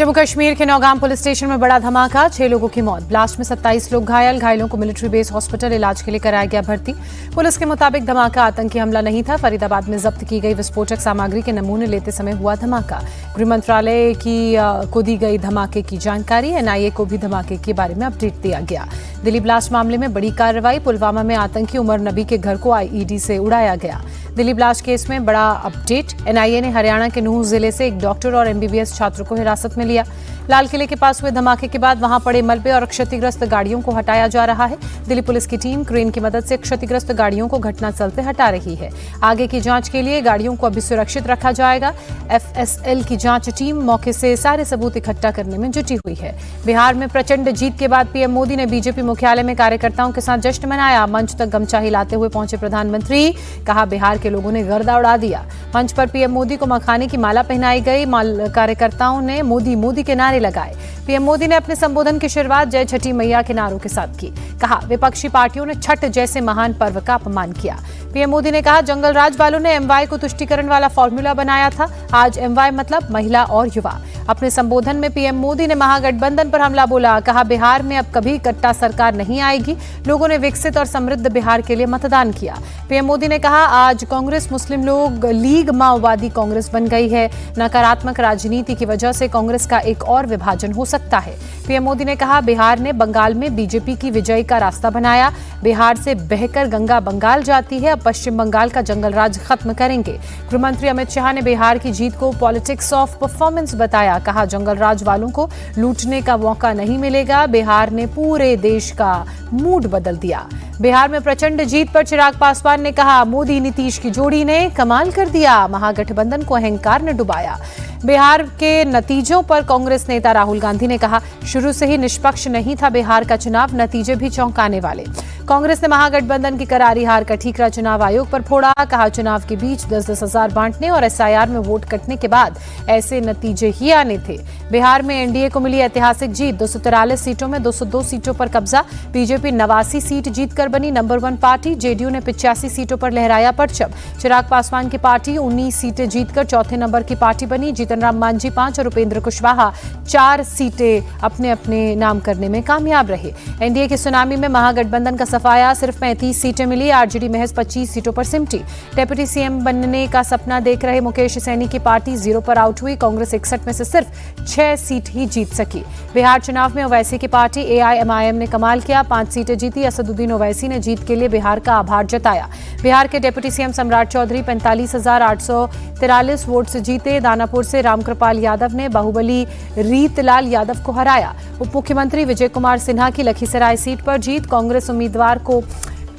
जम्मू कश्मीर के Nowgam police station में बड़ा धमाका, 6 लोगों की मौत। ब्लास्ट में 27 लोग घायल। घायलों को मिलिट्री बेस हॉस्पिटल इलाज के लिए कराया गया भर्ती। पुलिस के मुताबिक धमाका आतंकी हमला नहीं था। फरीदाबाद में जब्त की गई विस्फोटक सामग्री के नमूने लेते समय हुआ धमाका। गृह मंत्रालय को दी गई धमाके की जानकारी। एनआईए को भी धमाके के बारे में अपडेट दिया गया। दिल्ली ब्लास्ट मामले में बड़ी कार्रवाई। पुलवामा में आतंकी उमर नबी के घर को आईईडी से उड़ाया गया। दिल्ली ब्लास्ट केस में बड़ा अपडेट। एनआईए ने हरियाणा के नूंह जिले से एक डॉक्टर और एमबीबीएस छात्र को हिरासत में लिया। लाल किले के पास हुए धमाके के बाद वहां पड़े मलबे और क्षतिग्रस्त गाड़ियों को हटाया जा रहा है। दिल्ली पुलिस की टीम क्रेन की मदद से क्षतिग्रस्त गाड़ियों को घटनास्थल से हटा रही है। आगे की जांच के लिए गाड़ियों को अभी सुरक्षित रखा जाएगा। एफएसएल की जांच टीम मौके से सारे सबूत इकट्ठा करने में जुटी हुई है। बिहार में प्रचंड जीत के बाद पीएम मोदी ने बीजेपी मुख्यालय में कार्यकर्ताओं के साथ जश्न मनाया। मंच तक गमछा हिलाते हुए पहुंचे प्रधानमंत्री। कहा, बिहार के लोगों ने गर्दा उड़ा दिया। मंच पर पीएम मोदी को मखाने की माला पहनाई गई। कार्यकर्ताओं ने मोदी मोदी के नारे लगाए। पीएम मोदी ने अपने संबोधन की शुरुआत जय छठी मैया के नारों के साथ की। कहा, विपक्षी पार्टियों ने छठ जैसे महान पर्व का अपमान किया। पीएम मोदी ने कहा, जंगल राज वालों ने एमवाय को तुष्टीकरण वाला फॉर्मूला बनाया था। आज एमवाय मतलब महिला और युवा। अपने संबोधन में पीएम मोदी ने महागठबंधन पर हमला बोला। कहा, बिहार में अब कभी कट्टा सरकार नहीं आएगी। लोगों ने विकसित और समृद्ध बिहार के लिए मतदान किया। पीएम मोदी ने कहा, आज कांग्रेस मुस्लिम लीग माओवादी कांग्रेस बन गई है। नकारात्मक राजनीति की वजह से कांग्रेस का एक और विभाजन हो सकता है। पीएम मोदी ने कहा, बिहार ने बंगाल में बीजेपी की विजय का रास्ता बनाया। बिहार से बहकर गंगा बंगाल जाती है। अब पश्चिम बंगाल का जंगल राज खत्म करेंगे। गृहमंत्री अमित शाह ने बिहार की जीत को पॉलिटिक्स ऑफ परफॉर्मेंस बताया। कहा, जंगल राज वालों को लूटने का मौका नहीं मिलेगा। बिहार ने पूरे देश का मूड बदल दिया। बिहार में प्रचंड जीत पर चिराग पासवान ने कहा, मोदी नीतीश की जोड़ी ने कमाल कर दिया। महागठबंधन को अहंकार ने डुबाया। बिहार के नतीजों पर कांग्रेस नेता राहुल गांधी ने कहा, शुरू से ही निष्पक्ष नहीं था बिहार का चुनाव। नतीजे भी चौंकाने वाले। कांग्रेस ने महागठबंधन की करारी हार का ठीकरा चुनाव आयोग पर फोड़ा। कहा, चुनाव के बीच 10-10 हजार बांटने और एसआईआर में वोट कटने के बाद ऐसे नतीजे ही आने थे। बिहार में एनडीए को मिली ऐतिहासिक जीत। 243 सीटों में 202 सीटों पर कब्जा। बीजेपी 89 सीट जीतकर बनी नंबर 1 पार्टी। जेडीयू ने 85 सीटों पर लहराया परचम। चिराग पासवान की पार्टी 19 सीटें जीतकर चौथे नंबर की पार्टी बनी। जीतन राम मांझी 5 और उपेंद्र कुशवाहा 4 सीटें अपने अपने नाम करने में कामयाब रहे। एनडीए की सुनामी में महागठबंधन का सफाया। सिर्फ 35 सीटें मिली। आरजेडी महज 25 सीटों पर सिमटी। डेप्यूटी सीएम बनने का सपना देख रहे मुकेश सैनी की पार्टी 0 पर आउट हुई। कांग्रेस 61 में से सिर्फ 6 सीट ही जीत सकी। बिहार चुनाव में ओवैसी की पार्टी एआईएमआईएम ने कमाल किया। 5 सीटें जीती। असदुद्दीन ओवैसी ने जीत के लिए बिहार का आभार जताया। बिहार के डेप्यूटी सीएम सम्राट चौधरी 45,843 वोट से जीते। दानापुर से रामकृपाल यादव ने बाहुबली रीतलाल यादव को हराया। उप मुख्यमंत्री विजय कुमार सिन्हा की लखीसराय सीट पर जीत। कांग्रेस उम्मीदवार को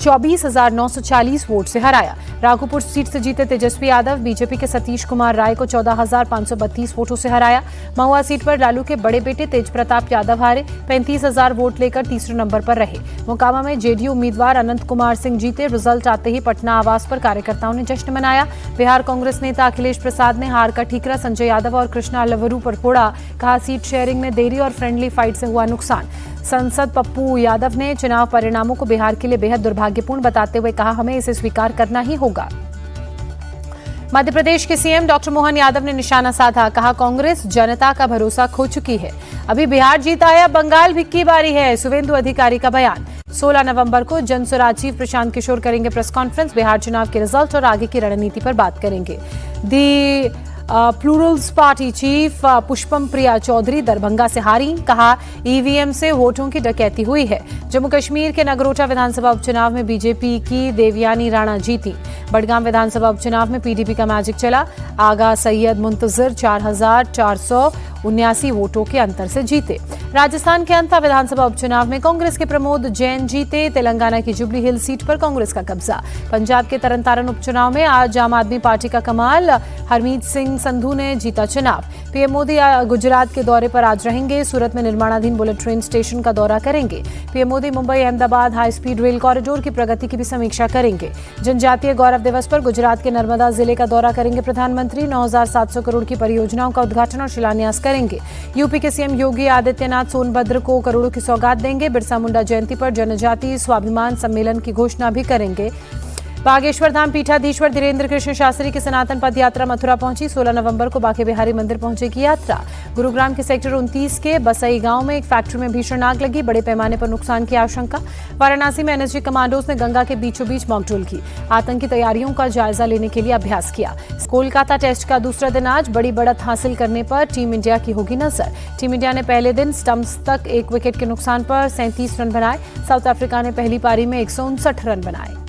24,940 वोट से हराया। राघोपुर सीट से जीते तेजस्वी यादव बीजेपी के सतीश कुमार राय को 14,532 वोटों से हराया। महुआ सीट पर लालू के बड़े बेटे तेज प्रताप यादव हारे। 35,000 वोट लेकर तीसरे नंबर पर रहे। मोकामा में जेडीयू उम्मीदवार अनंत कुमार सिंह जीते। रिजल्ट आते ही पटना आवास पर कार्यकर्ताओं ने जश्न मनाया। बिहार कांग्रेस नेता अखिलेश प्रसाद ने हार का ठीकरा संजय यादव और कृष्णा लवरू पर फोड़ा। कहा, सीट शेयरिंग में देरी और फ्रेंडली फाइट से हुआ नुकसान। सांसद पप्पू यादव ने चुनाव परिणामों को बिहार के लिए बेहद दुर्भाग्यपूर्ण बताते हुए कहा, हमें इसे स्वीकार करना ही होगा। मध्य प्रदेश के सीएम डॉक्टर मोहन यादव ने निशाना साधा। कहा, कांग्रेस जनता का भरोसा खो चुकी है। अभी बिहार जीता है, अब बंगाल भी की बारी है। शुभेंदु अधिकारी का बयान। 16 नवंबर को जनसुराज चीफ प्रशांत किशोर करेंगे प्रेस कॉन्फ्रेंस। बिहार चुनाव के रिजल्ट और आगे की रणनीति पर बात करेंगे। दी Plurals party chief Pushpam Priya Chaudhary Darbhanga से हारी। कहा, ईवीएम से वोटों की डकैती हुई है। जम्मू कश्मीर के नगरोटा विधानसभा उपचुनाव में बीजेपी की देवयानी राणा जीती। बडगाम विधानसभा उपचुनाव में पीडीपी का मैजिक चला। आगा सैयद मुंतजिर 4,479 वोटों के अंतर से जीते। राजस्थान के अंता विधानसभा उपचुनाव में कांग्रेस के प्रमोद जैन जीते। तेलंगाना की जुबली हिल सीट पर कांग्रेस का कब्जा। पंजाब के तरन तारण उपचुनाव में आज आम आदमी पार्टी का कमाल। हरमीत सिंह संधू ने जीता चुनाव। पीएम मोदी गुजरात के दौरे पर आज रहेंगे। सूरत में निर्माणाधीन बुलेट ट्रेन स्टेशन का दौरा करेंगे। PM Modi Mumbai Ahmedabad high speed rail corridor की प्रगति की भी समीक्षा करेंगे। जनजातीय गौरव दिवस पर गुजरात के नर्मदा जिले का दौरा करेंगे प्रधानमंत्री। 9,700 करोड़ की परियोजनाओं का उद्घाटन और शिलान्यास करेंगे। यूपी के सीएम योगी आदित्यनाथ सोनभद्र को करोड़ों की सौगात देंगे। बिरसा मुंडा जयंती पर जनजातीय स्वाभिमान सम्मेलन की घोषणा भी करेंगे। बागेश्वर धाम पीठाधीश्वर धीरेन्द्र कृष्ण शास्त्री की सनातन पद यात्रा मथुरा पहुंची। 16 नवंबर को बांके बिहारी मंदिर पहुंचेगी यात्रा। गुरुग्राम के सेक्टर 29 के बसई गांव में एक फैक्ट्री में भीषण आग लगी, बड़े पैमाने पर नुकसान की आशंका। वाराणसी में एनएसजी कमांडोज ने गंगा के बीचों बीच मॉकड्रिल की, आतंकी तैयारियों का जायजा लेने के लिए अभ्यास किया। कोलकाता टेस्ट का दूसरा दिन आज बड़ी बढ़त हासिल करने पर टीम इंडिया की होगी नजर। टीम इंडिया ने पहले दिन स्टंप्स तक 1 विकेट के नुकसान पर 37 रन बनाए। साउथ अफ्रीका ने पहली पारी में 159 रन बनाए।